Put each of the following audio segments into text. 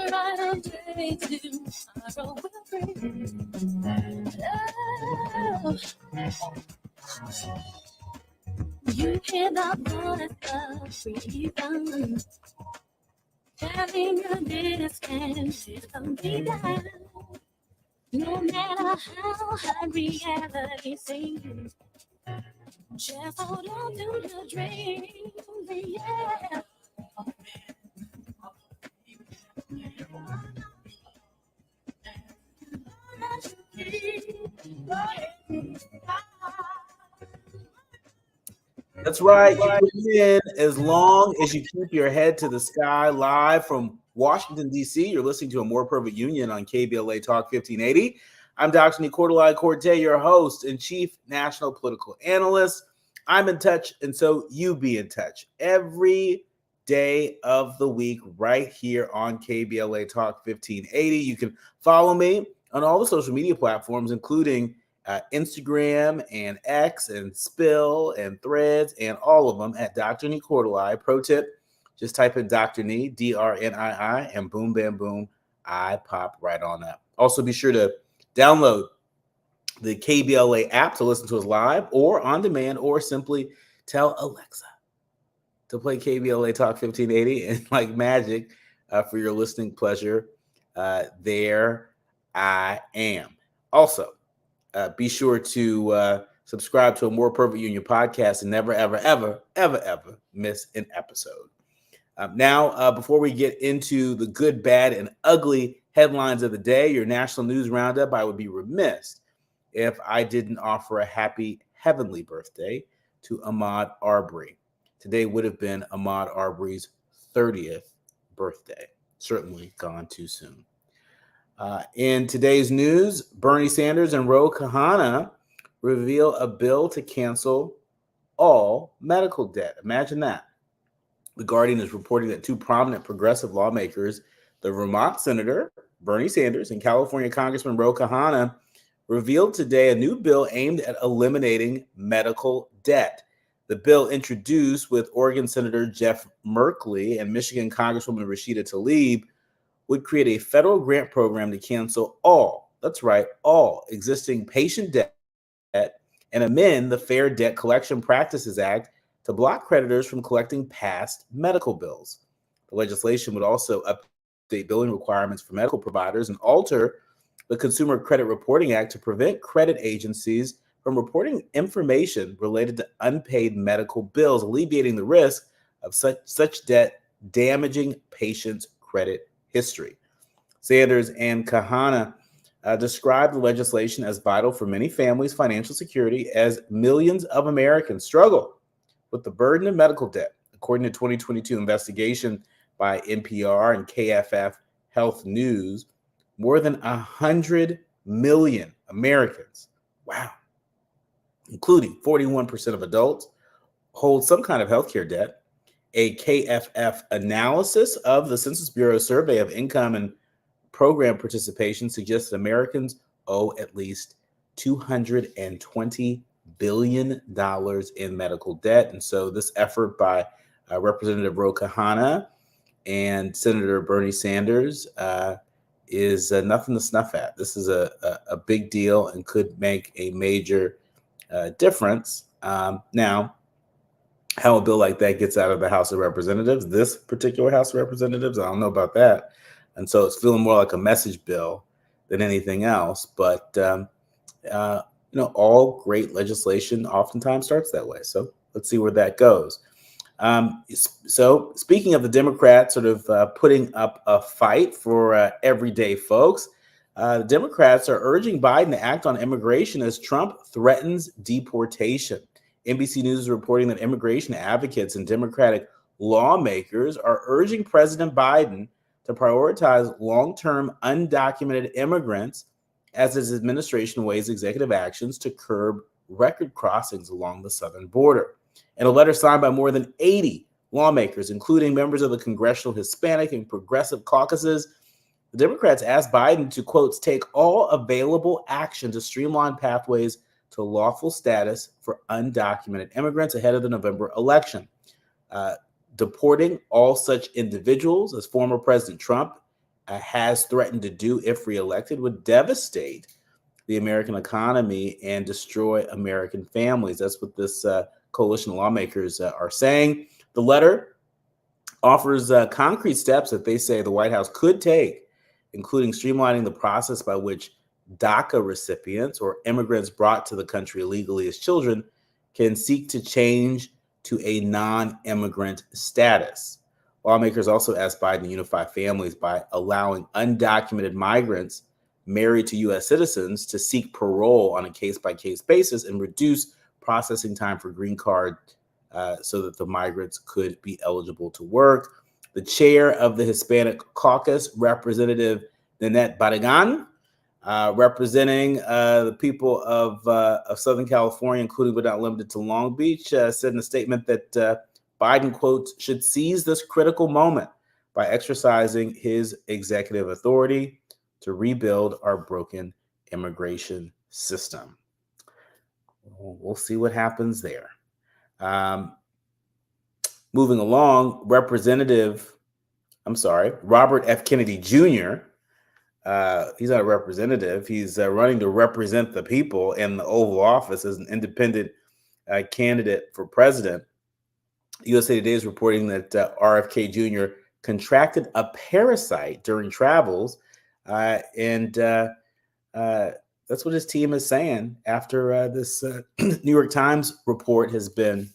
day tomorrow will bring. Oh, you hear the voice of freedom telling you this can't be done. No matter how hard reality seems, just hold on to your dream. Yeah. That's right. You win as long as you keep your head to the sky. Live from Washington, D.C., you're listening to A More Perfect Union on KBLA Talk 1580. I'm Dr. Nii-Quartelai, your host and chief national political analyst. I'm in touch, and so you be in touch every day of the week right here on KBLA Talk 1580. You can follow me on all the social media platforms, including Instagram and X and Spill and Threads and all of them at Dr. Nii-Quartelai. Pro tip, just type in Dr. Nii, D-R-N-I-I, and boom, bam, boom, I pop right on up. Also, be sure to download the KBLA app to listen to us live or on demand, or simply tell Alexa to play KBLA Talk 1580 and like magic for your listening pleasure. There I am. Also, be sure to subscribe to A More Perfect Union podcast and never, ever, ever, ever, ever miss an episode. Now, before we get into the good, bad, and ugly headlines of the day, your national news roundup, I would be remiss if I didn't offer a happy heavenly birthday to Ahmaud Arbery. Today would have been Ahmaud Arbery's 30th birthday. Certainly gone too soon. In today's news, Bernie Sanders and Ro Khanna reveal a bill to cancel all medical debt. Imagine that. The Guardian is reporting that two prominent progressive lawmakers, the Vermont Senator Bernie Sanders and California Congressman Ro Khanna, revealed today a new bill aimed at eliminating medical debt. The bill, introduced with Oregon Senator Jeff Merkley and Michigan Congresswoman Rashida Tlaib, would create a federal grant program to cancel all, that's right, all existing patient debt and amend the Fair Debt Collection Practices Act to block creditors from collecting past medical bills. The legislation would also update billing requirements for medical providers and alter the Consumer Credit Reporting Act to prevent credit agencies from reporting information related to unpaid medical bills, alleviating the risk of such debt damaging patients' credit history. Sanders and Khanna described the legislation as vital for many families' financial security as millions of Americans struggle with the burden of medical debt. According to 2022 investigation by NPR and KFF Health News, more than 100 million Americans, wow, including 41% of adults, hold some kind of healthcare debt. A KFF analysis of the Census Bureau survey of income and program participation suggests that Americans owe at least $220 billion in medical debt. And so this effort by Representative Ro Khanna and Senator Bernie Sanders is nothing to snuff at. This is a big deal and could make a major difference. Now, how a bill like that gets out of the House of Representatives, this particular House of Representatives, I don't know about that. And so it's feeling more like a message bill than anything else. But, all great legislation oftentimes starts that way. So let's see where that goes. So speaking of the Democrats sort of putting up a fight for everyday folks, the Democrats are urging Biden to act on immigration as Trump threatens deportation. NBC News is reporting that immigration advocates and Democratic lawmakers are urging President Biden to prioritize long-term undocumented immigrants as his administration weighs executive actions to curb record crossings along the southern border. In a letter signed by more than 80 lawmakers, including members of the Congressional Hispanic and Progressive caucuses, the Democrats asked Biden to, quote, take all available action to streamline pathways to lawful status for undocumented immigrants ahead of the November election. Deporting all such individuals, as former President Trump has threatened to do if reelected would devastate the American economy and destroy American families. That's what this coalition of lawmakers are saying. The letter offers concrete steps that they say the White House could take, including streamlining the process by which DACA recipients or immigrants brought to the country illegally as children can seek to change to a non-immigrant status. Lawmakers also asked Biden to unify families by allowing undocumented migrants married to U.S. citizens to seek parole on a case-by-case basis and reduce processing time for green card so that the migrants could be eligible to work. The chair of the Hispanic Caucus, Representative Nanette Barragan, representing the people of Southern California, including but not limited to Long Beach, said in a statement that Biden, quote, should seize this critical moment by exercising his executive authority to rebuild our broken immigration system. We'll see what happens there. Moving along, Robert F. Kennedy Jr., he's not a representative. He's running to represent the people in the Oval Office as an independent candidate for president. USA Today is reporting that RFK Jr. contracted a parasite during travels, and that's what his team is saying after this New York Times report has been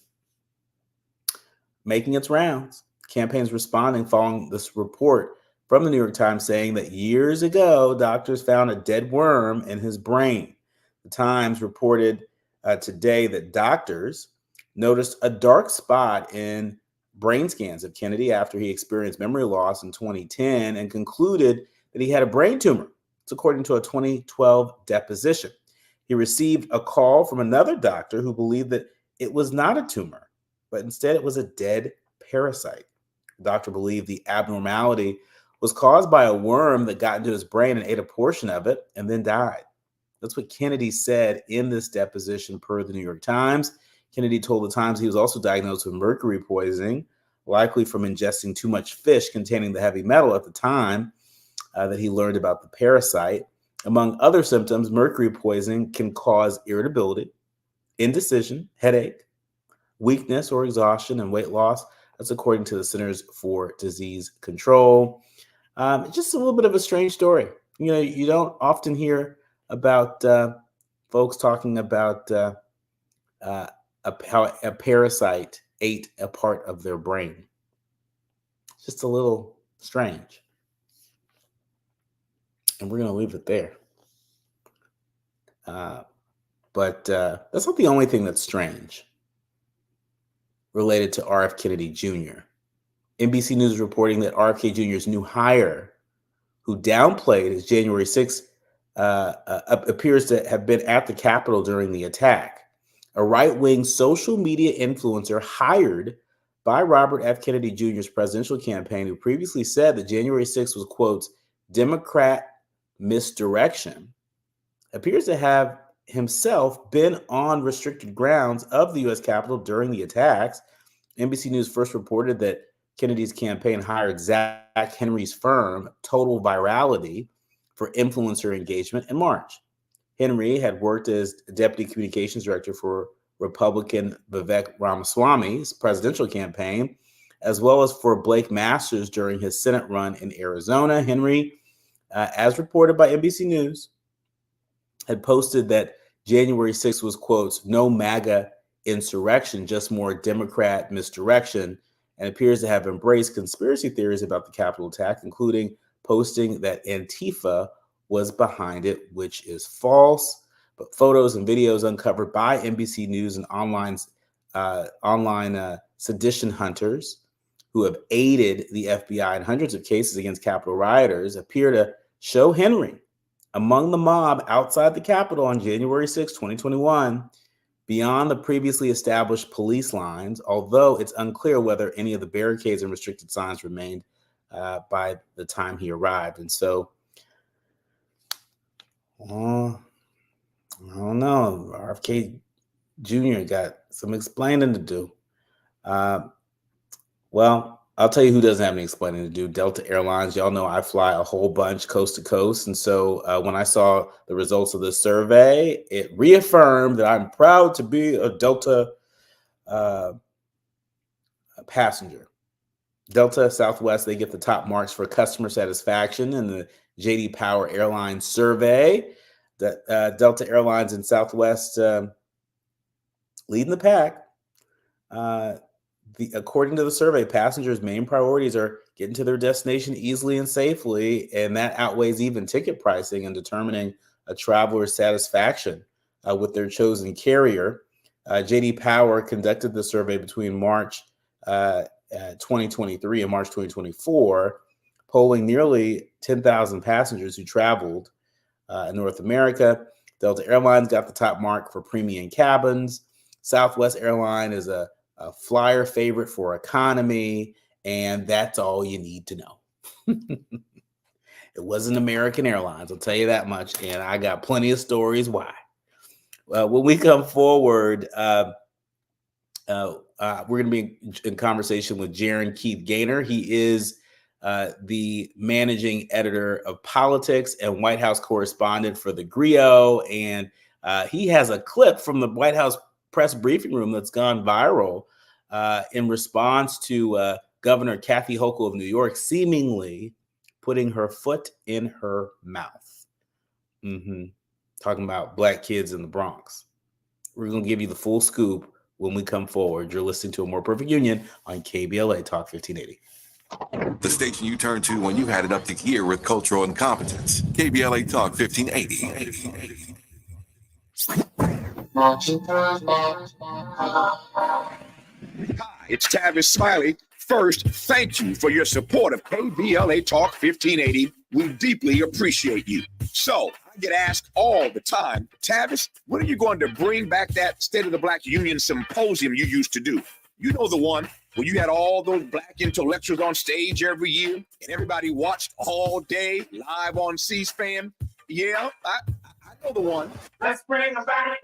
making its rounds. Campaigns responding following this report from the New York Times saying that years ago, doctors found a dead worm in his brain. The Times reported today that doctors noticed a dark spot in brain scans of Kennedy after he experienced memory loss in 2010 and concluded that he had a brain tumor. It's according to a 2012 deposition. He received a call from another doctor who believed that it was not a tumor, but instead it was a dead parasite. The doctor believed the abnormality was caused by a worm that got into his brain and ate a portion of it and then died. That's what Kennedy said in this deposition per the New York Times. Kennedy told the Times he was also diagnosed with mercury poisoning, likely from ingesting too much fish containing the heavy metal at the time that he learned about the parasite. Among other symptoms, mercury poisoning can cause irritability, indecision, headache, weakness or exhaustion, and weight loss. That's according to the Centers for Disease Control. Just a little bit of a strange story. You know, you don't often hear about folks talking about how a parasite ate a part of their brain. Just a little strange. And we're going to leave it there. But that's not the only thing that's strange related to RF Kennedy Jr. NBC News is reporting that RFK Jr.'s new hire, who downplayed his January 6th, appears to have been at the Capitol during the attack. A right-wing social media influencer hired by Robert F. Kennedy Jr.'s presidential campaign, who previously said that January 6th was, quote, Democrat misdirection, appears to have himself been on restricted grounds of the U.S. Capitol during the attacks. NBC News first reported that Kennedy's campaign hired Zach Henry's firm, Total Virality, for influencer engagement in March. Henry had worked as deputy communications director for Republican Vivek Ramaswamy's presidential campaign, as well as for Blake Masters during his Senate run in Arizona. Henry, as reported by NBC News, had posted that January 6th was, quote, no MAGA insurrection, just more Democrat misdirection, and appears to have embraced conspiracy theories about the Capitol attack, including posting that Antifa was behind it, which is false. But photos and videos uncovered by NBC News and online sedition hunters who have aided the FBI in hundreds of cases against Capitol rioters appear to show Henry among the mob outside the Capitol on January 6, 2021, beyond the previously established police lines, although it's unclear whether any of the barricades and restricted signs remained by the time he arrived. And so, I don't know, RFK Jr. got some explaining to do. Well, I'll tell you who doesn't have any explaining to do. Delta Airlines. Y'all know I fly a whole bunch coast to coast. And so when I saw the results of this survey, it reaffirmed that I'm proud to be a Delta passenger. Delta, Southwest, they get the top marks for customer satisfaction in the J.D. Power Airlines survey. Delta Airlines and Southwest leading the pack. According to the survey, passengers' main priorities are getting to their destination easily and safely, and that outweighs even ticket pricing and determining a traveler's satisfaction with their chosen carrier. J.D. Power conducted the survey between March 2023 and March 2024, polling nearly 10,000 passengers who traveled in North America. Delta Airlines got the top mark for premium cabins. Southwest Airline is a flyer favorite for economy, and that's all you need to know. It wasn't American Airlines, I'll tell you that much, and I got plenty of stories why. When we come forward, we're going to be in conversation with Jaron Keith Gaynor. He is the managing editor of politics and White House correspondent for the Griot, and he has a clip from the White House press briefing room that's gone viral in response to Governor Kathy Hochul of New York seemingly putting her foot in her mouth. Talking about black kids in the Bronx. We're going to give you the full scoop when we come forward. You're listening to A More Perfect Union on KBLA Talk 1580. The station you turn to when you had it up to gear with cultural incompetence. KBLA Talk 1580. Hi, it's Tavis Smiley. First, thank you for your support of KBLA Talk 1580. We deeply appreciate you. So, I get asked all the time, Tavis, when are you going to bring back that State of the Black Union symposium you used to do? You know, the one where you had all those black intellectuals on stage every year and everybody watched all day live on C-SPAN? Yeah, I know the one. Let's bring them back.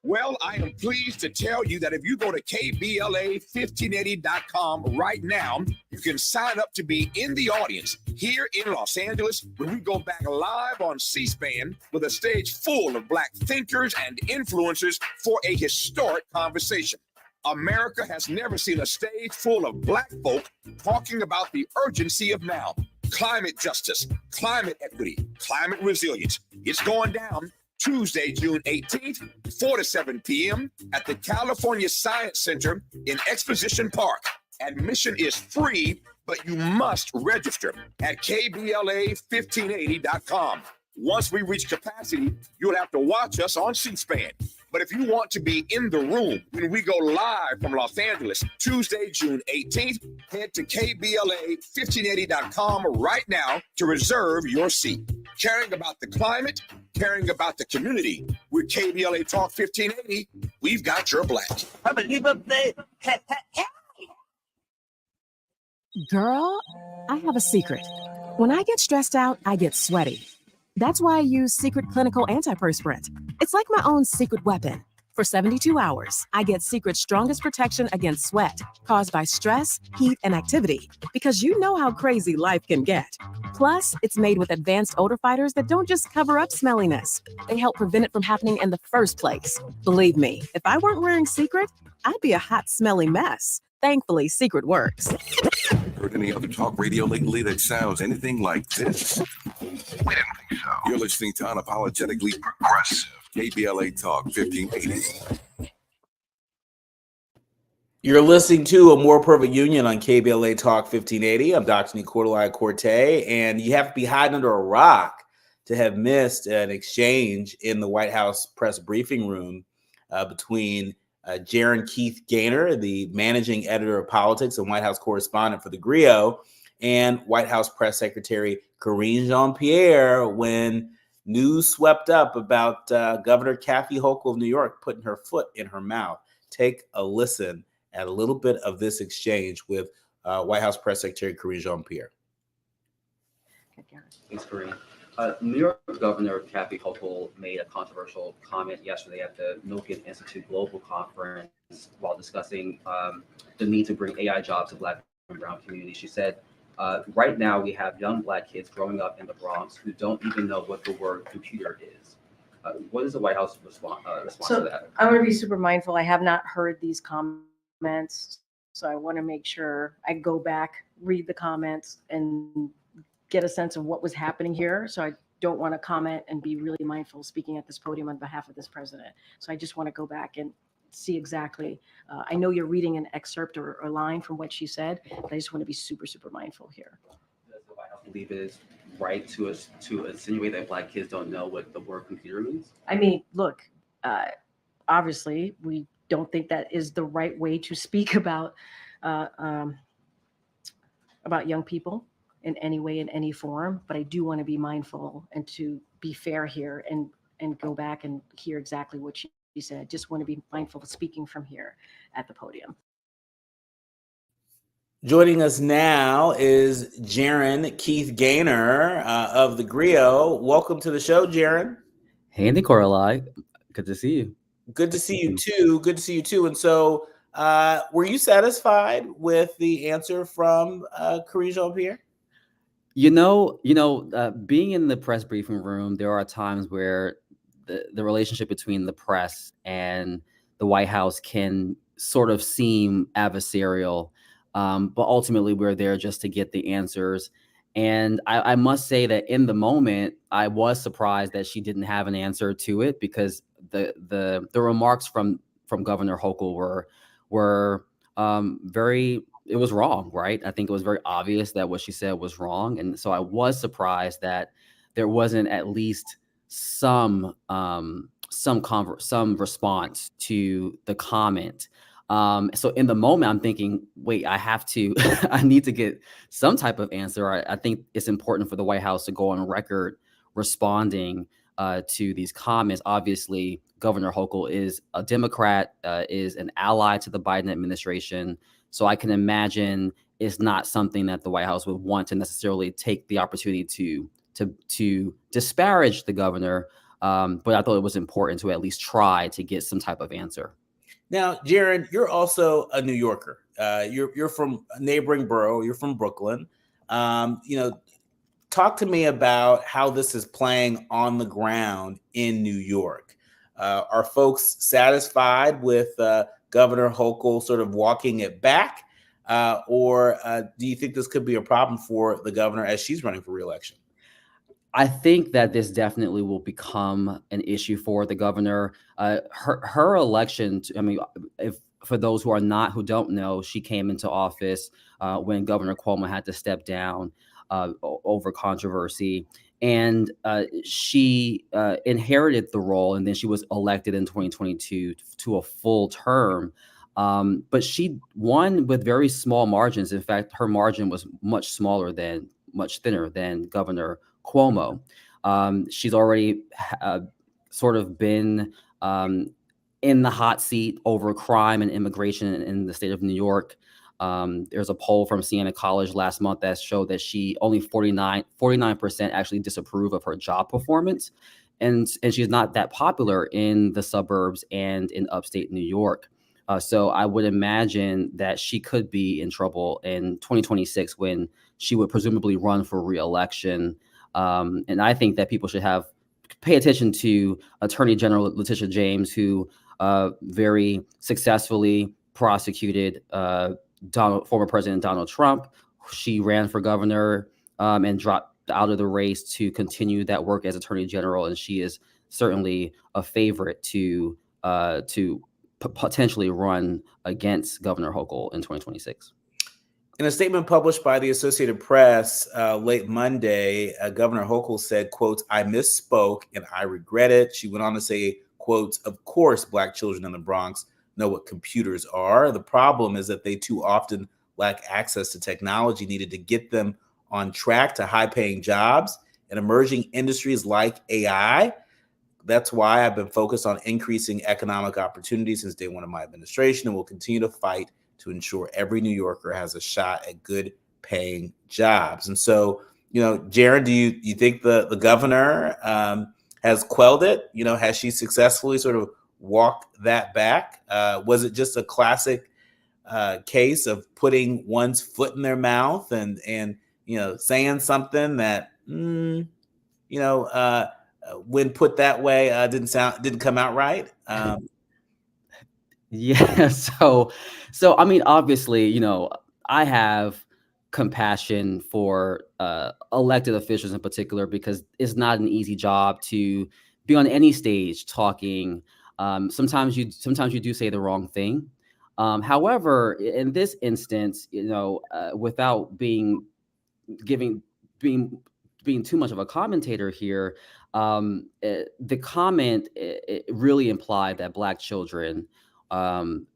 Well, I am pleased to tell you that if you go to KBLA1580.com right now, you can sign up to be in the audience here in Los Angeles when we go back live on C-SPAN with a stage full of black thinkers and influencers for a historic conversation. America has never seen a stage full of black folk talking about the urgency of now. Climate justice, climate equity, climate resilience. It's going down Tuesday, June 18th, 4 to 7 p.m. at the California Science Center in Exposition Park. Admission is free, but you must register at KBLA1580.com. Once we reach capacity, you'll have to watch us on C-SPAN. But if you want to be in the room when we go live from Los Angeles, Tuesday, June 18th, head to KBLA1580.com right now to reserve your seat. Caring about the climate, caring about the community. With KBLA Talk 1580, we've got your black. I believe up there. Girl, I have a secret. When I get stressed out, I get sweaty. That's why I use Secret Clinical Antiperspirant. It's like my own secret weapon. For 72 hours, I get Secret's strongest protection against sweat caused by stress, heat, and activity, because you know how crazy life can get. Plus, it's made with advanced odor fighters that don't just cover up smelliness. They help prevent it from happening in the first place. Believe me, if I weren't wearing Secret, I'd be a hot, smelly mess. Thankfully, Secret works. Heard any other talk radio lately that sounds anything like this? We didn't think so. You're listening to Unapologetically Progressive. KBLA Talk 1580. You're listening to A More Perfect Union on KBLA Talk 1580. I'm Dr. Nii-Quartelai Quartey, and you have to be hiding under a rock to have missed an exchange in the White House press briefing room between Jaron Keith Gaynor, the managing editor of politics and White House correspondent for the Griot, and White House Press Secretary Karine Jean-Pierre when news swept up about Governor Kathy Hochul of New York putting her foot in her mouth. Take a listen at a little bit of this exchange with White House Press Secretary Karine Jean-Pierre. Thanks, Karine. New York Governor Kathy Hochul made a controversial comment yesterday at the Milken Institute Global Conference while discussing the need to bring AI jobs to Black and Brown communities. She said, right now we have young Black kids growing up in the Bronx who don't even know what the word computer is. What is the White House response to that? I'm going to be super mindful. I have not heard these comments, so I want to make sure I go back, read the comments, and get a sense of what was happening here. So I don't want to comment and be really mindful speaking at this podium on behalf of this president. So I just want to go back and see exactly. I know you're reading an excerpt or a line from what she said, but I just want to be super, super mindful here. Does the White House believe it is right to insinuate that Black kids don't know what the word computer means? I mean, look, obviously, we don't think that is the right way to speak about young people in any way, in any form. But I do want to be mindful and to be fair here and go back and hear exactly what she said. Just want to be mindful of speaking from here at the podium. Joining us now is Jaron Keith Gaynor of the Griot. Welcome to the show, Jaron. Hey, Nii-Quartelai. Good to see you. Good to see you too. Good to see you too. And so, were you satisfied with the answer from Karine Jean-Pierre? Being in the press briefing room, there are times where the relationship between the press and the White House can sort of seem adversarial. But ultimately, we're there just to get the answers. And I must say that in the moment, I was surprised that she didn't have an answer to it, because the remarks from Governor Hochul were very, it was wrong, right? I think it was very obvious that what she said was wrong. And so I was surprised that there wasn't at least some response to the comment. So in the moment, I'm thinking, wait, I need to get some type of answer. I think it's important for the White House to go on record responding to these comments. Obviously, Governor Hochul is a Democrat, is an ally to the Biden administration. So I can imagine it's not something that the White House would want to necessarily take the opportunity to disparage the governor. But I thought it was important to at least try to get some type of answer. Now, Jaron, you're also a New Yorker. You're from a neighboring borough. You're from Brooklyn. Talk to me about how this is playing on the ground in New York. Are folks satisfied with Governor Hochul sort of walking it back? Or do you think this could be a problem for the governor as she's running for re-election? I think that this definitely will become an issue for the governor. Her election, for those who don't know, she came into office when Governor Cuomo had to step down over controversy. And she inherited the role, and then she was elected in 2022 to a full term. But she won with very small margins. In fact, her margin was much thinner than Governor Cuomo. She's already sort of been in the hot seat over crime and immigration in the state of New York. There's a poll from Siena College last month that showed that she only 49% actually disapprove of her job performance. And she's not that popular in the suburbs and in upstate New York. So I would imagine that she could be in trouble in 2026 when she would presumably run for re-election. And I think that people should pay attention to Attorney General Letitia James, who very successfully prosecuted former President Donald Trump. She ran for governor and dropped out of the race to continue that work as Attorney General, and she is certainly a favorite to potentially run against Governor Hochul in 2026. In a statement published by the Associated Press late Monday, Governor Hochul said, quotes, "I misspoke and I regret it." She went on to say, quotes, "Of course, Black children in the Bronx know what computers are. The problem is that they too often lack access to technology needed to get them on track to high-paying jobs in emerging industries like AI. That's why I've been focused on increasing economic opportunities since day one of my administration, and will continue to fight to ensure every New Yorker has a shot at good paying jobs." And so Jaron, do you think the governor has quelled it? Has she successfully sort of walked that back? Was it just a classic case of putting one's foot in their mouth and saying something that when put that way didn't come out right? Yeah. So I mean, obviously, I have compassion for elected officials in particular because it's not an easy job to be on any stage talking. Sometimes you do say the wrong thing. However, in this instance, without giving being being too much of a commentator here, the comment it really implied that Black children um,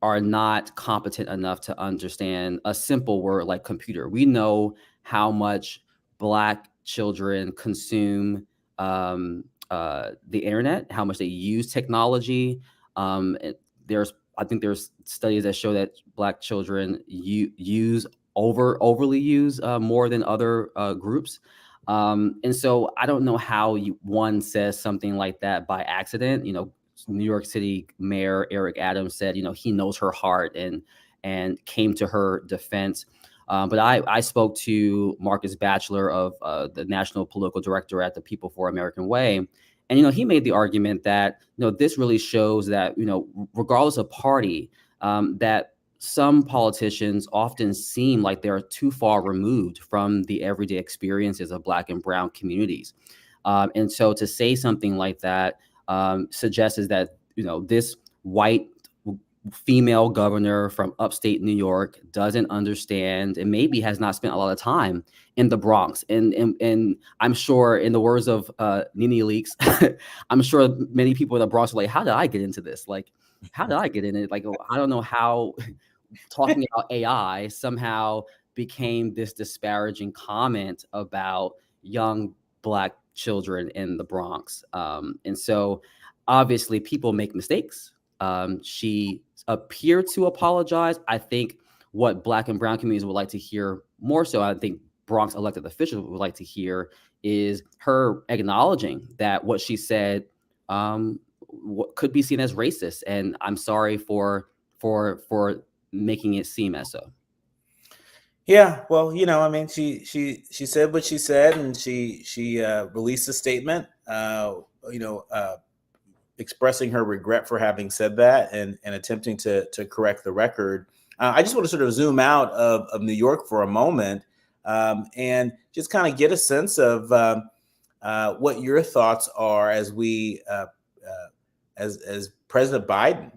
are not competent enough to understand a simple word like computer. We know how much Black children consume the internet, how much they use technology. I think there's studies that show that Black children overly use more than other groups. And so I don't know how one says something like that by accident. New York City Mayor Eric Adams said, he knows her heart and came to her defense. But I spoke to Marcus Batchelor of the National Political Director at the People for American Way. And, he made the argument that, this really shows that, regardless of party, that some politicians often seem like they're too far removed from the everyday experiences of Black and brown communities. And so to say something like that suggests that, this white female governor from upstate New York doesn't understand and maybe has not spent a lot of time in the Bronx. And I'm sure, in the words of Nene Leakes, I'm sure many people in the Bronx are like, how did I get into this? Like, how did I get in it? Like, I don't know how talking about AI somehow became this disparaging comment about young Black children in the Bronx. And so obviously people make mistakes. She appeared to apologize. I think what Black and brown communities would like to hear more so, I think Bronx elected officials would like to hear, is her acknowledging that what she said could be seen as racist. And I'm sorry for making it seem as so. Yeah, well, I mean, she said what she said, and she released a statement, expressing her regret for having said that and attempting to correct the record. I just want to sort of zoom out of New York for a moment and just kind of get a sense of what your thoughts are as we as President Biden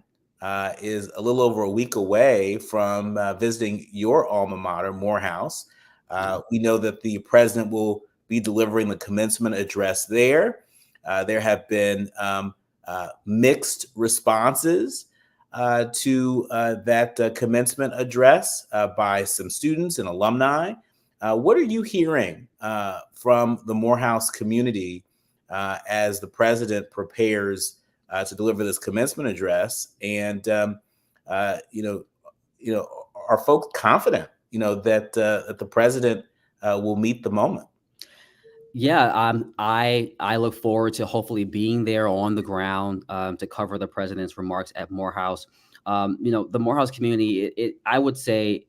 is a little over a week away from visiting your alma mater, Morehouse. We know that the president will be delivering the commencement address there. There have been mixed responses to that commencement address by some students and alumni. What are you hearing from the Morehouse community as the president prepares to deliver this commencement address? And are folks confident, that the president will meet the moment? Yeah, I look forward to hopefully being there on the ground to cover the president's remarks at Morehouse. The Morehouse community, I would say,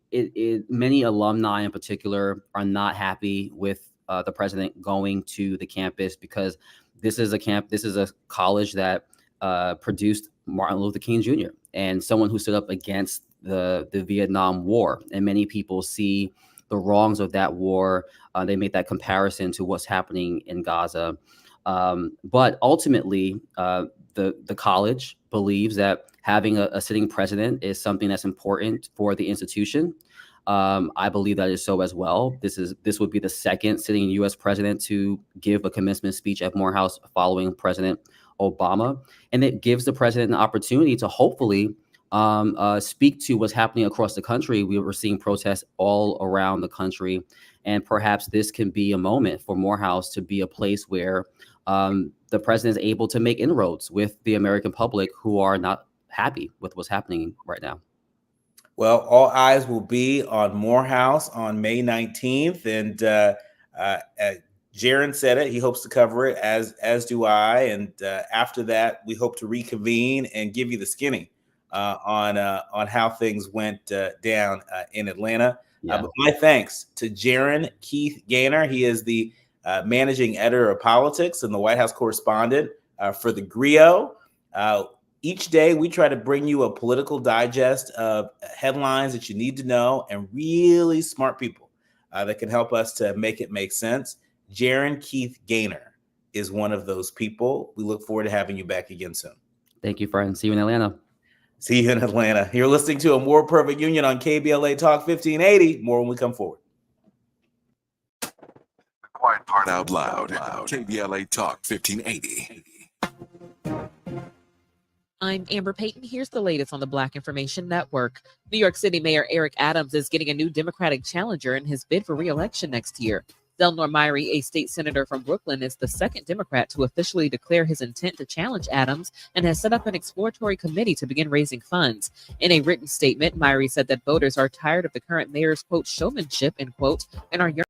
many alumni in particular are not happy with the president going to the campus because this is a college that produced Martin Luther King Jr. and someone who stood up against the Vietnam War, and many people see the wrongs of that war. They make that comparison to what's happening in Gaza. But ultimately, the college believes that having a sitting president is something that's important for the institution. I believe that is so as well. This would be the second sitting U.S. president to give a commencement speech at Morehouse following President Obama. And it gives the president an opportunity to hopefully speak to what's happening across the country. We were seeing protests all around the country, and perhaps this can be a moment for Morehouse to be a place where the president is able to make inroads with the American public who are not happy with what's happening right now. Well, all eyes will be on Morehouse on May 19th, and Jaron said it. He hopes to cover it, as do I. And after that, we hope to reconvene and give you the skinny on how things went down in Atlanta. Yeah. But my thanks to Jaron Keith Gaynor. He is the managing editor of politics and the White House correspondent for the Griot. Each day, we try to bring you a political digest of headlines that you need to know and really smart people that can help us to make it make sense. Jaron Keith Gaynor is one of those people. We look forward to having you back again soon. Thank you, friend. See you in Atlanta. See you in Atlanta. You're listening to A More Perfect Union on KBLA Talk 1580. More when we come forward. Quiet part out loud. KBLA Talk 1580. I'm Amber Payton. Here's the latest on the Black Information Network. New York City Mayor Eric Adams is getting a new Democratic challenger in his bid for re-election next year. Delnor Myrie, a state senator from Brooklyn, is the second Democrat to officially declare his intent to challenge Adams and has set up an exploratory committee to begin raising funds. In a written statement, Myrie said that voters are tired of the current mayor's, quote, showmanship, end quote, and are yearning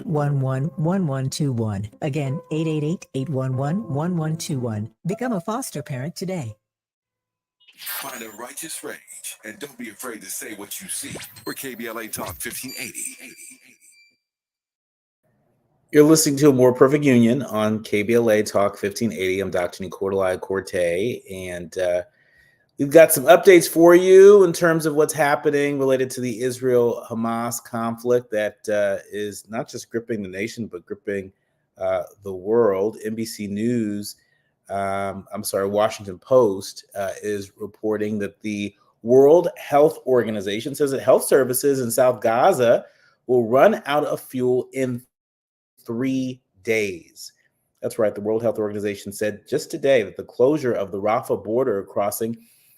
888-1121. Again, 888-811-1121. Become a foster parent today. Find a righteous rage and don't be afraid to say what you see. We're KBLA Talk 1580. You're listening to A More Perfect Union on KBLA Talk 1580. I'm Dr. Nii-Quartelai Quartey, and we've got some updates for you in terms of what's happening related to the Israel-Hamas conflict that is not just gripping the nation, but gripping the world. NBC News, Washington Post is reporting that the World Health Organization says that health services in South Gaza will run out of fuel in 3 days. That's right. The World Health Organization said just today that the closure of the Rafah border crossing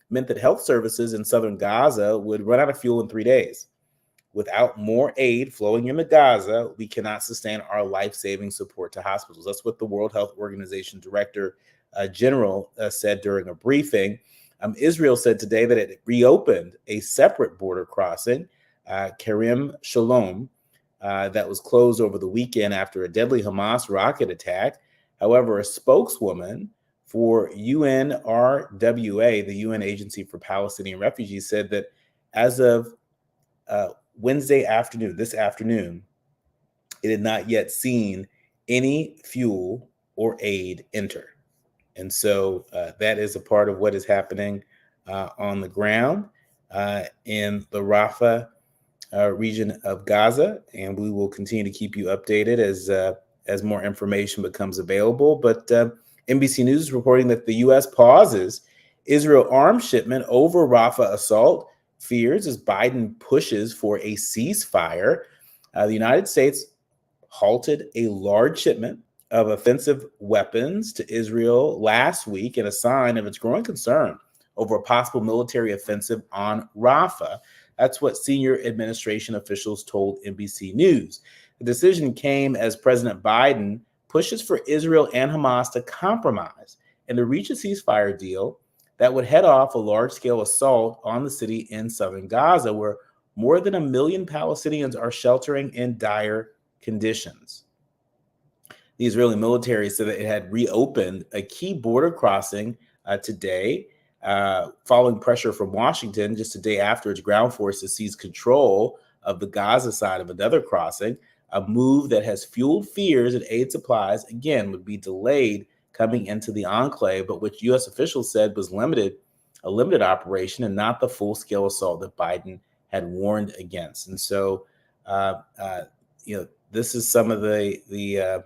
meant that health services in southern Gaza would run out of fuel in 3 days. Without more aid flowing into Gaza, we cannot sustain our life-saving support to hospitals. That's what the World Health Organization Director General said during a briefing. Israel said today that it reopened a separate border crossing, Kerem Shalom, that was closed over the weekend after a deadly Hamas rocket attack. However, a spokeswoman for UNRWA, the UN Agency for Palestinian Refugees, said that as of Wednesday afternoon, this afternoon, it had not yet seen any fuel or aid enter. And so that is a part of what is happening on the ground in the Rafah region of Gaza, and we will continue to keep you updated as more information becomes available. But NBC News is reporting that the U.S. pauses Israel arms shipment over Rafah assault fears as Biden pushes for a ceasefire. The United States halted a large shipment of offensive weapons to Israel last week in a sign of its growing concern over a possible military offensive on Rafah. That's what senior administration officials told NBC News. The decision came as President Biden pushes for Israel and Hamas to compromise and to reach a ceasefire deal that would head off a large-scale assault on the city in southern Gaza, where more than 1 million Palestinians are sheltering in dire conditions. The Israeli military said that it had reopened a key border crossing today, following pressure from Washington just a day after its ground forces seized control of the Gaza side of another crossing, a move that has fueled fears that aid supplies, again, would be delayed coming into the enclave, but which U.S. officials said was a limited operation and not the full-scale assault that Biden had warned against. And so, this is some of the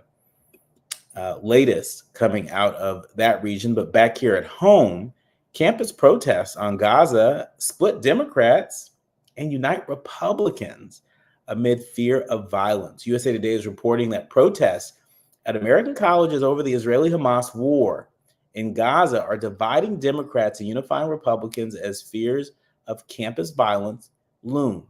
latest coming out of that region. But back here at home, campus protests on Gaza split Democrats and unite Republicans amid fear of violence. USA Today is reporting that protests at American colleges over the Israeli-Hamas war in Gaza are dividing Democrats and unifying Republicans as fears of campus violence loom.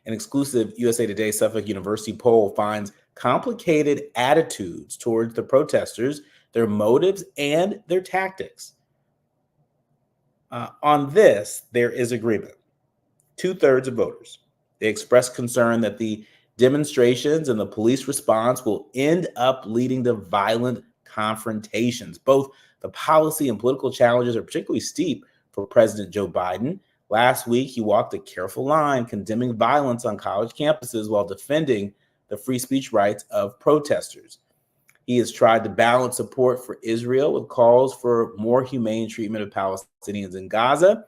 An exclusive USA Today Suffolk University poll finds complicated attitudes towards the protesters, their motives, and their tactics. On this, there is agreement. 2/3 of voters. They expressed concern that the demonstrations and the police response will end up leading to violent confrontations. Both the policy and political challenges are particularly steep for President Joe Biden. Last week, he walked a careful line condemning violence on college campuses while defending the free speech rights of protesters. He has tried to balance support for Israel with calls for more humane treatment of Palestinians in Gaza,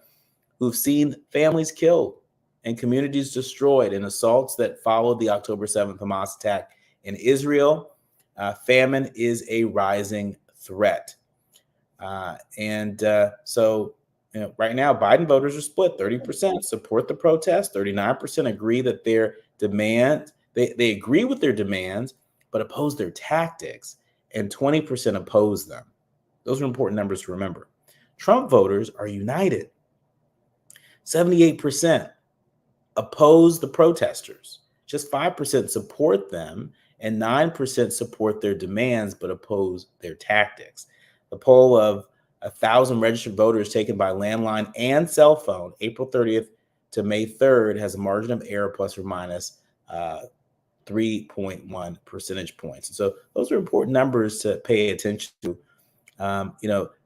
who've seen families killed and communities destroyed in assaults that followed the October 7th Hamas attack in Israel. Famine is a rising threat. So right now, Biden voters are split. 30% support the protest. 39% agree that their demand, they agree with their demands, but oppose their tactics. And 20% oppose them. Those are important numbers to remember. Trump voters are united. 78% oppose the protesters. Just 5% support them, and 9% support their demands but oppose their tactics. The poll of 1,000 registered voters taken by landline and cell phone, April 30th to May 3rd, has a margin of error plus or minus 3.1 percentage points. So those are important numbers to pay attention to.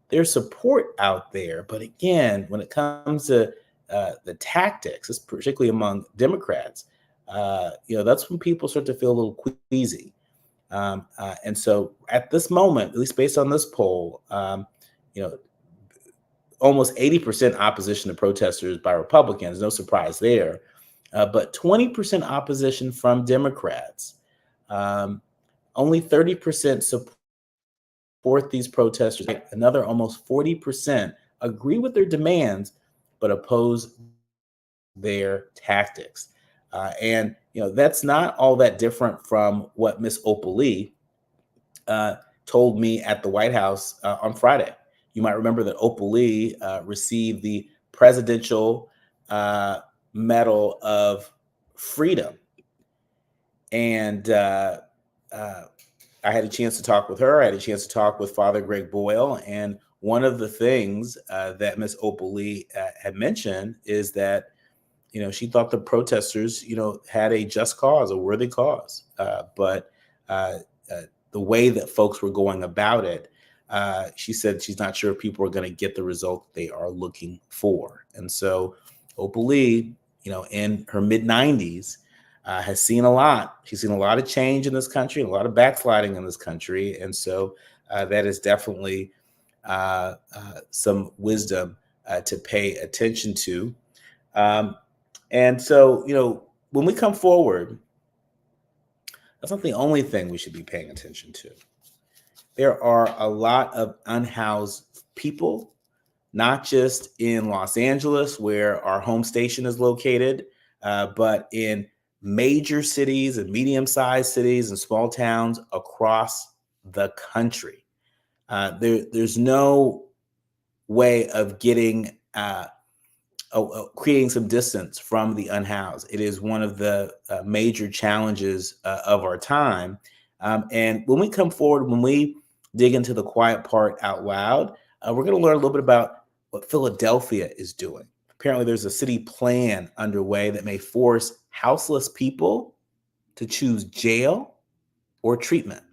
There's support out there, but again, when it comes to the tactics, particularly among Democrats, that's when people start to feel a little queasy. And so at this moment, at least based on this poll, almost 80% opposition to protesters by Republicans, no surprise there, but 20% opposition from Democrats. Only 30% support these protesters. Another almost 40% agree with their demands, but oppose their tactics. And that's not all that different from what Miss Opal Lee told me at the White House on Friday. You might remember that Opal Lee received the Presidential Medal of Freedom. And I had a chance to talk with her. I had a chance to talk with Father Greg Boyle. And one of the things that Miss Opal Lee had mentioned is that, she thought the protesters, had a just cause, a worthy cause. But the way that folks were going about it, she said she's not sure if people are going to get the result they are looking for. And so Opal Lee, in her mid-90s, has seen a lot. She's seen a lot of change in this country, a lot of backsliding in this country. And so that is definitely some wisdom to pay attention to. And so, when we come forward, that's not the only thing we should be paying attention to. There are a lot of unhoused people, not just in Los Angeles, where our home station is located, but in major cities and medium-sized cities and small towns across the country. There's no way of getting creating some distance from the unhoused. It is one of the major challenges of our time. And when we come forward, when we dig into the quiet part out loud, we're going to learn a little bit about what Philadelphia is doing. Apparently, there's a city plan underway that may force houseless people to choose jail or treatment.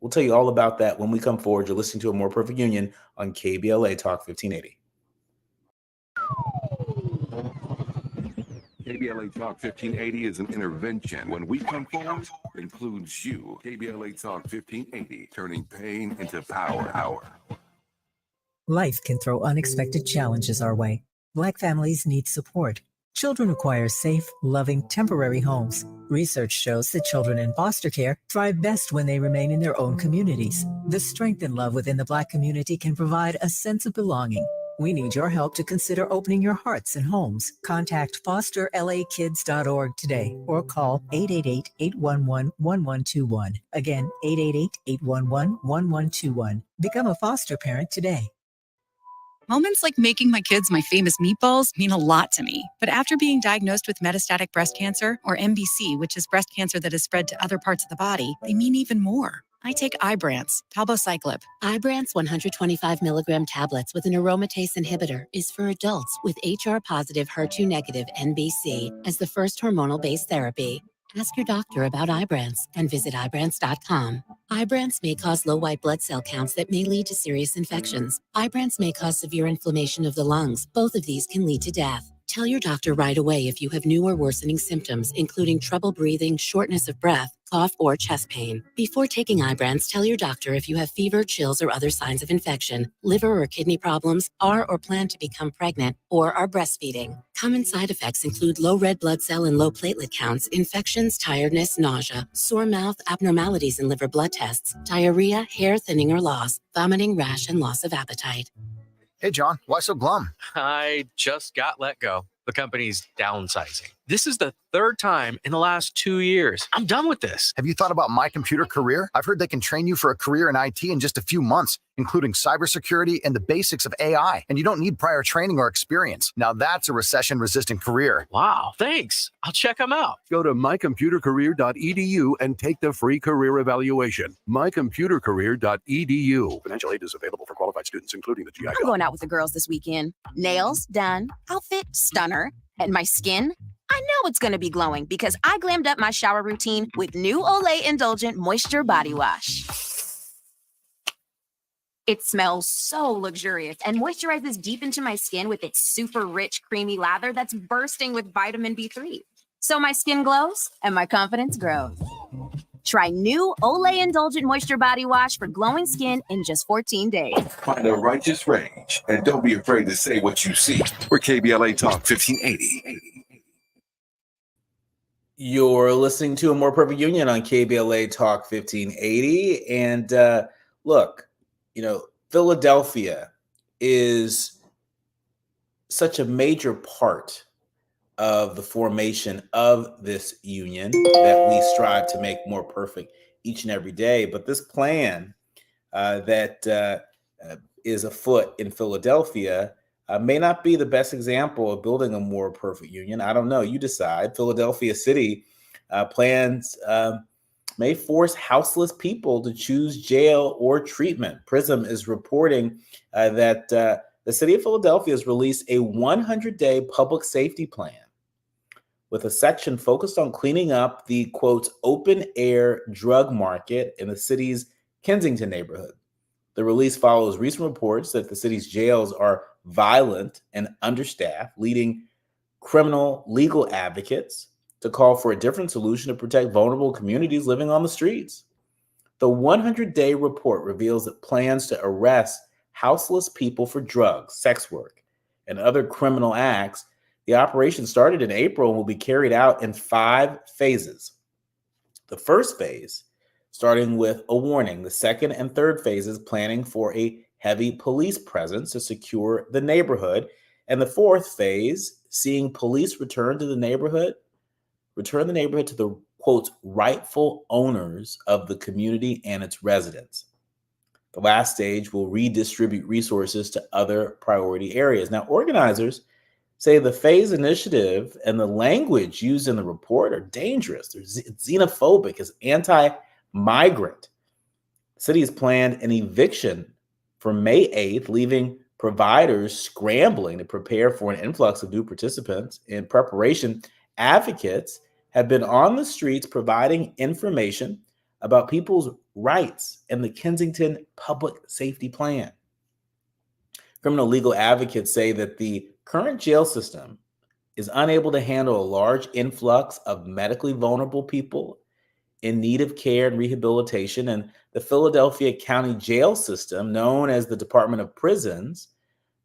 We'll tell you all about that when we come forward. You're listening to A More Perfect Union on KBLA Talk 1580. KBLA Talk 1580 is an intervention. When we come forward, it includes you. KBLA Talk 1580, turning pain into power. Life can throw unexpected challenges our way. Black families need support. Children require safe, loving, temporary homes. Research shows that children in foster care thrive best when they remain in their own communities. The strength and love within the Black community can provide a sense of belonging. We need your help to consider opening your hearts and homes. Contact fosterlakids.org today or call 888-811-1121. Again, 888-811-1121. Become a foster parent today. Moments like making my kids my famous meatballs mean a lot to me. But after being diagnosed with metastatic breast cancer, or MBC, which is breast cancer that has spread to other parts of the body, they mean even more. I take Ibrance, palbociclib. Ibrance 125 milligram tablets with an aromatase inhibitor is for adults with HR-positive, HER2-negative MBC as the first hormonal-based therapy. Ask your doctor about Ibrance and visit Ibrance.com. Ibrance may cause low white blood cell counts that may lead to serious infections. Ibrance may cause severe inflammation of the lungs. Both of these can lead to death. Tell your doctor right away if you have new or worsening symptoms, including trouble breathing, shortness of breath, cough, or chest pain. Before taking Ibrance, tell your doctor if you have fever, chills, or other signs of infection, liver or kidney problems, are or plan to become pregnant, or are breastfeeding. Common side effects include low red blood cell and low platelet counts, infections, tiredness, nausea, sore mouth, abnormalities in liver blood tests, diarrhea, hair thinning or loss, vomiting, rash, and loss of appetite. Hey, John, why so glum? I just got let go. The company's downsizing. This is the third time in the last 2 years. I'm done with this. Have you thought about My Computer Career? I've heard they can train you for a career in IT in just a few months, including cybersecurity and the basics of AI. And you don't need prior training or experience. Now that's a recession-resistant career. Wow, thanks. I'll check them out. Go to mycomputercareer.edu and take the free career evaluation. mycomputercareer.edu. Financial aid is available for qualified students, including the GI Bill. I'm going out with the girls this weekend. Nails done, outfit stunner, and my skin, I know it's going to be glowing because I glammed up my shower routine with new Olay Indulgent Moisture Body Wash. It smells so luxurious and moisturizes deep into my skin with its super rich, creamy lather that's bursting with vitamin B3. So my skin glows and my confidence grows. Try new Olay Indulgent Moisture Body Wash for glowing skin in just 14 days. Find a righteous rage and don't be afraid to say what you see. We're KBLA Talk 1580. You're listening to A More Perfect Union on KBLA Talk 1580. And look, Philadelphia is such a major part of the formation of this union that we strive to make more perfect each and every day. But this plan that is afoot in Philadelphia may not be the best example of building a more perfect union. I don't know. You decide. Philadelphia City plans may force houseless people to choose jail or treatment. Prism is reporting that the city of Philadelphia has released a 100-day public safety plan with a section focused on cleaning up the, quote, open-air drug market in the city's Kensington neighborhood. The release follows recent reports that the city's jails are violent and understaffed, leading criminal legal advocates to call for a different solution to protect vulnerable communities living on the streets. The 100-day report reveals that plans to arrest houseless people for drugs, sex work, and other criminal acts. The operation started in April and will be carried out in 5 phases. The first phase, starting with a warning. The second and third phases, planning for a heavy police presence to secure the neighborhood. And the fourth phase, seeing police return the neighborhood to the, quote, rightful owners of the community and its residents. The last stage will redistribute resources to other priority areas. Now, organizers say the phase initiative and the language used in the report are dangerous. They're xenophobic, it's anti-migrant. The city has planned an eviction for May 8th, leaving providers scrambling to prepare for an influx of new participants. In preparation, advocates have been on the streets providing information about people's rights and the Kensington Public Safety Plan. Criminal legal advocates say that the current jail system is unable to handle a large influx of medically vulnerable people in need of care and rehabilitation, and the Philadelphia County jail system, known as the Department of Prisons,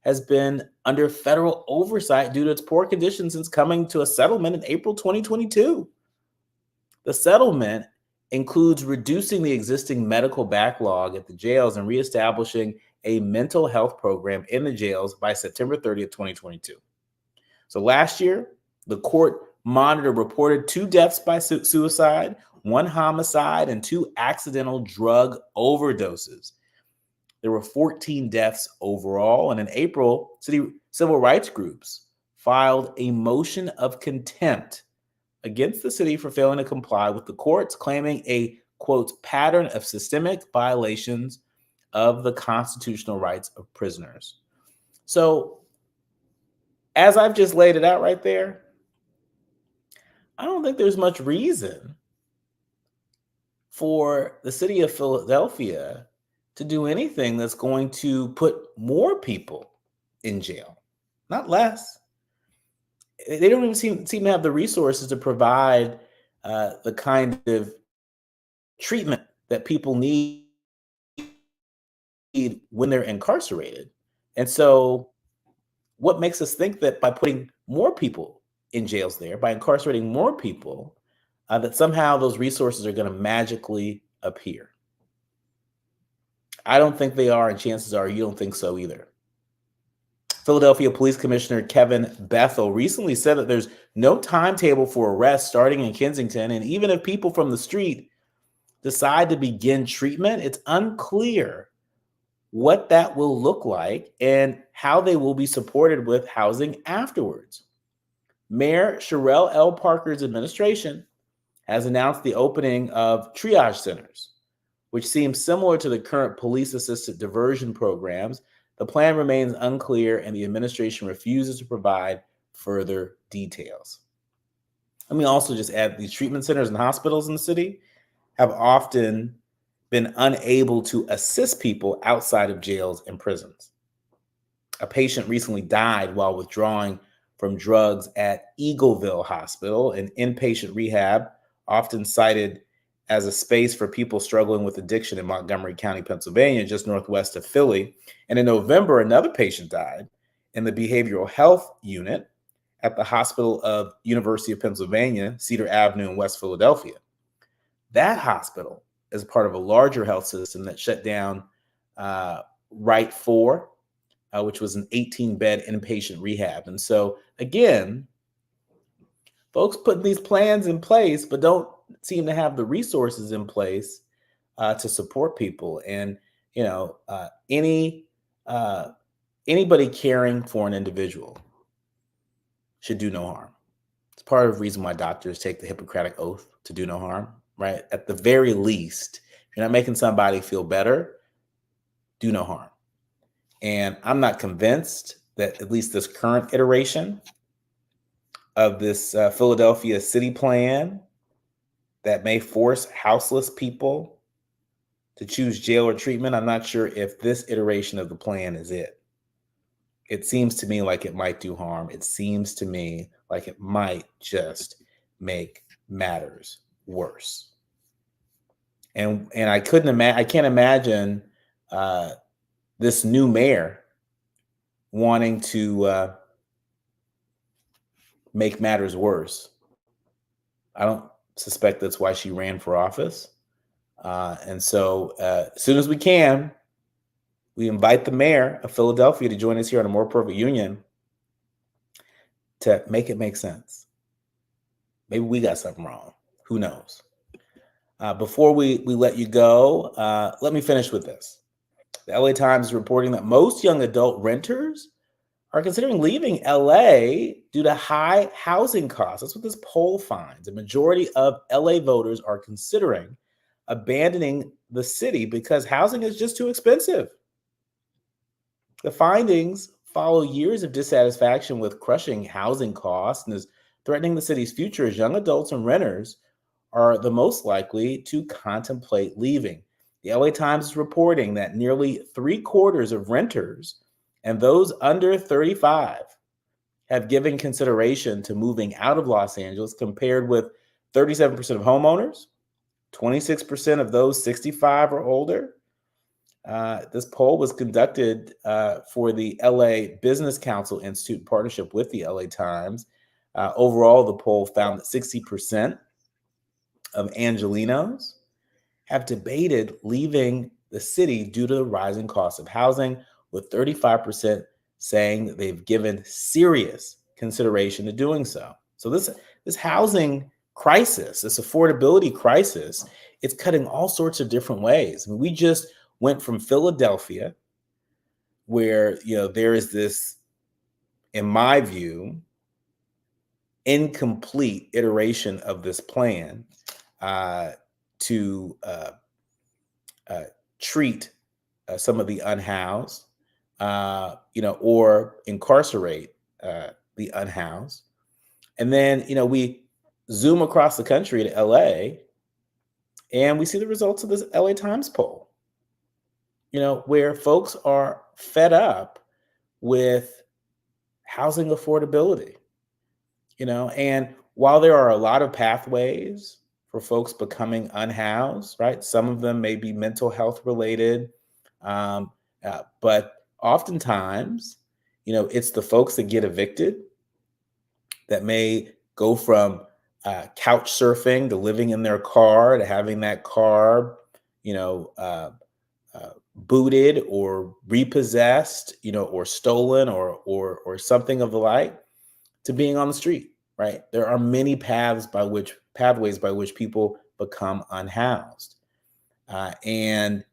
has been under federal oversight due to its poor conditions since coming to a settlement in April 2022. The settlement includes reducing the existing medical backlog at the jails and reestablishing a mental health program in the jails by September 30th, 2022. So last year, the court monitor reported 2 deaths by suicide, 1 homicide, and 2 accidental drug overdoses. There were 14 deaths overall, and in April, city civil rights groups filed a motion of contempt against the city for failing to comply with the courts, claiming a, quote, pattern of systemic violations of the constitutional rights of prisoners. So, as I've just laid it out right there, I don't think there's much reason for the city of Philadelphia to do anything that's going to put more people in jail, not less. They don't even seem to have the resources to provide the kind of treatment that people need when they're incarcerated. And so what makes us think that by putting more people in jails there, by incarcerating more people, that somehow those resources are going to magically appear? I don't think they are, and chances are you don't think so either. Philadelphia Police Commissioner Kevin Bethel recently said that there's no timetable for arrests starting in Kensington, and even if people from the street decide to begin treatment, it's unclear what that will look like and how they will be supported with housing afterwards. Mayor Sherelle L. Parker's administration has announced the opening of triage centers, which seems similar to the current police-assisted diversion programs. The plan remains unclear, and the administration refuses to provide further details. Let me also just add, these treatment centers and hospitals in the city have often been unable to assist people outside of jails and prisons. A patient recently died while withdrawing from drugs at Eagleville Hospital, an inpatient rehab often cited as a space for people struggling with addiction in Montgomery County, Pennsylvania, just northwest of Philly. And in November, another patient died in the behavioral health unit at the Hospital of University of Pennsylvania, Cedar Avenue in West Philadelphia. That hospital is part of a larger health system that shut down Right 4, which was an 18-bed inpatient rehab. And so, again, folks putting these plans in place, but don't seem to have the resources in place to support people. And, you know, anybody caring for an individual should do no harm. It's part of the reason why doctors take the Hippocratic Oath to do no harm, right? At the very least, if you're not making somebody feel better, do no harm. And I'm not convinced that at least this current iteration of this Philadelphia city plan that may force houseless people to choose jail or treatment, I'm not sure if this iteration of the plan is it. It seems to me like it might do harm. It seems to me like it might just make matters worse. And I can't imagine this new mayor wanting to make matters worse. I don't suspect that's why she ran for office. And so as soon as we can, we invite the mayor of Philadelphia to join us here on A More Perfect Union to make it make sense. Maybe we got something wrong. Who knows? Before we let you go, let me finish with this. The LA Times is reporting that most young adult renters are considering leaving LA due to high housing costs. That's what this poll finds. A majority of LA voters are considering abandoning the city because housing is just too expensive. The findings follow years of dissatisfaction with crushing housing costs and is threatening the city's future as young adults and renters are the most likely to contemplate leaving. The LA Times is reporting that nearly 3/4 of renters and those under 35 have given consideration to moving out of Los Angeles, compared with 37% of homeowners, 26% of those 65 or older. This poll was conducted for the LA Business Council Institute in partnership with the LA Times. Overall, the poll found that 60% of Angelenos have debated leaving the city due to the rising cost of housing, with 35% saying that they've given serious consideration to doing so. So this housing crisis, this affordability crisis, it's cutting all sorts of different ways. I mean, we just went from Philadelphia, where there is this, in my view, incomplete iteration of this plan to treat some of the unhoused, or incarcerate the unhoused. And then, we zoom across the country to LA, and we see the results of this LA Times poll, where folks are fed up with housing affordability, and while there are a lot of pathways for folks becoming unhoused, right? Some of them may be mental health related, but oftentimes, it's the folks that get evicted that may go from couch surfing to living in their car to having that car, booted or repossessed, or stolen or something of the like, to being on the street, right? There are many pathways by which people become unhoused, and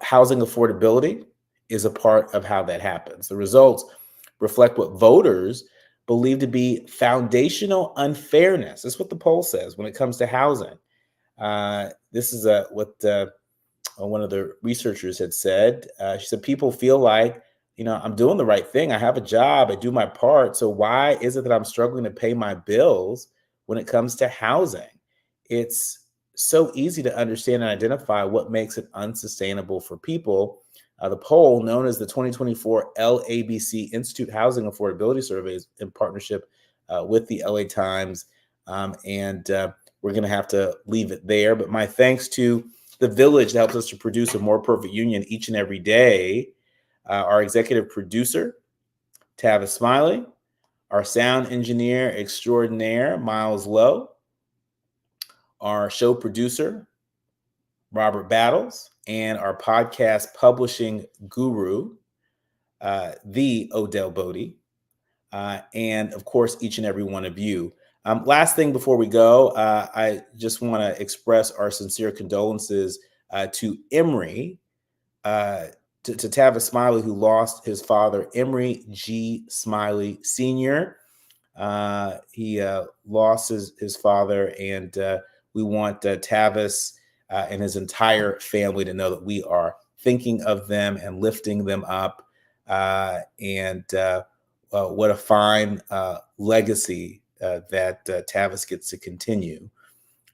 housing affordability is a part of how that happens. The results reflect what voters believe to be foundational unfairness. That's what the poll says when it comes to housing. This is what one of the researchers had said. She said, people feel like I'm doing the right thing. I have a job. I do my part. So why is it that I'm struggling to pay my bills when it comes to housing? It's so easy to understand and identify what makes it unsustainable for people. The poll, known as the 2024 LABC Institute Housing Affordability Surveys, in partnership with the LA Times. And we're going to have to leave it there. But my thanks to the Village that helps us to produce a more perfect union each and every day. Our executive producer, Tavis Smiley, our sound engineer extraordinaire, Miles Lowe, our show producer, Robert Battles, and our podcast publishing guru, the Odell Bodie, and of course, each and every one of you. Last thing before we go, I just want to express our sincere condolences to Emory, to Tavis Smiley, who lost his father, Emory G. Smiley Sr. He lost his father, and we want Tavis and his entire family to know that we are thinking of them and lifting them up. What a fine legacy that Tavis gets to continue.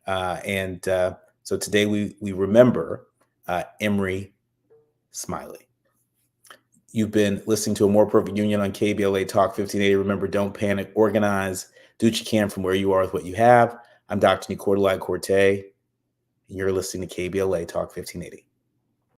So today we remember Emory Smiley. You've been listening to A More Perfect Union on KBLA Talk 1580. Remember, don't panic, organize, do what you can from where you are with what you have. I'm Dr. Nii-Quartelai Quartey, and you're listening to KBLA Talk 1580.